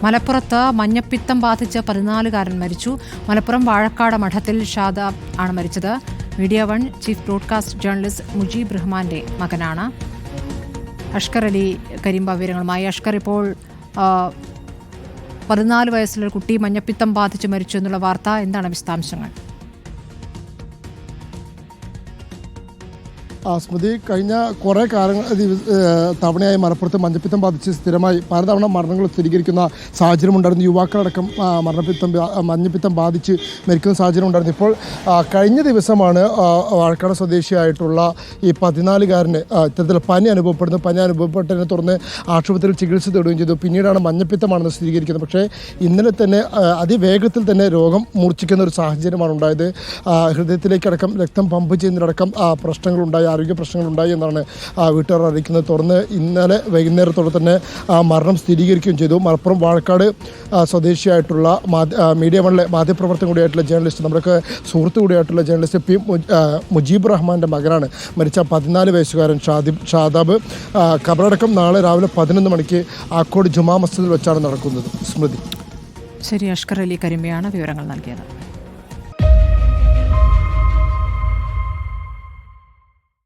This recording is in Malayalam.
മലപ്പുറത്ത് മഞ്ഞപ്പിത്തം ബാധിച്ച് 14-കാരൻ മരിച്ചു. മലപ്പുറം വാഴക്കാട് മഠത്തിൽ ഷാദാബ് ആണ് മരിച്ചത്. Media one chief broadcast journalist Mujeeb റഹ്മാന്റെ മകനാണ്. അഷ്കർ അലി കരിമ്പ വിവരങ്ങളുമായി. അഷ്കർ, ഇപ്പോൾ 14 വയസ്സുള്ള കുട്ടി മഞ്ഞപ്പിത്തം ബാധിച്ച് മരിച്ചു എന്നുള്ള വാർത്ത, എന്താണ് വിശദാംശങ്ങൾ? സ്മൃതി, കഴിഞ്ഞ കുറേ തവണയായി മലപ്പുറത്ത് മഞ്ഞപ്പിത്തം ബാധിച്ച് സ്ഥിരമായി പലതവണ മരണങ്ങൾ സ്ഥിരീകരിക്കുന്ന സാഹചര്യമുണ്ടായിരുന്നു. യുവാക്കളടക്കം മഞ്ഞപ്പിത്തം ബാധിച്ച് മരിക്കുന്ന സാഹചര്യം ഉണ്ടായിരുന്നു. ഇപ്പോൾ കഴിഞ്ഞ ദിവസമാണ് വാഴക്കാട് സ്വദേശിയായിട്ടുള്ള ഈ 14-കാരന് ഇത്തരത്തിൽ പനി അനുഭവപ്പെട്ടതിനെ തുടർന്ന് ആശുപത്രിയിൽ ചികിത്സ തേടുകയും ചെയ്തു. പിന്നീടാണ് മഞ്ഞപ്പിത്തമാണെന്ന് സ്ഥിരീകരിക്കുന്നത്. പക്ഷേ ഇന്നലെ തന്നെ അതിവേഗത്തിൽ തന്നെ രോഗം മൂർച്ഛിക്കുന്ന ഒരു സാഹചര്യമാണ് ഉണ്ടായത്. ഹൃദയത്തിലേക്കടക്കം രക്തം പമ്പ് ചെയ്യുന്നതിനടക്കം പ്രശ്നങ്ങളുണ്ടായി, ആരോഗ്യ പ്രശ്നങ്ങളുണ്ടായി എന്നാണ് വീട്ടുകാർ അറിയിക്കുന്നത്. തുടർന്ന് ഇന്നലെ വൈകുന്നേരത്തോടെ തന്നെ മരണം സ്ഥിരീകരിക്കുകയും ചെയ്തു. മലപ്പുറം വാഴക്കാട് സ്വദേശിയായിട്ടുള്ള മീഡിയ വണ്ണിലെ മാധ്യമപ്രവർത്തകൻ കൂടിയായിട്ടുള്ള ജേർണലിസ്റ്റ്, നമ്മുടെ സുഹൃത്തു കൂടിയായിട്ടുള്ള ജേർണലിസ്റ്റ് പി മുജീബ് റഹ്മാൻ്റെ മകനാണ് മരിച്ച 14 വയസ്സുകാരൻ ഷാദാബ്. ഖബറടക്കം നാളെ രാവിലെ 11 മണിക്ക് ആക്കോട് ജുമാ മസ്ജിദിൽ വെച്ചാണ് നടക്കുന്നത്. സ്മൃതി. ശരി, അഷ്കർ അലി കരിമ്പയാണ് വിവരങ്ങൾ നൽകിയത്.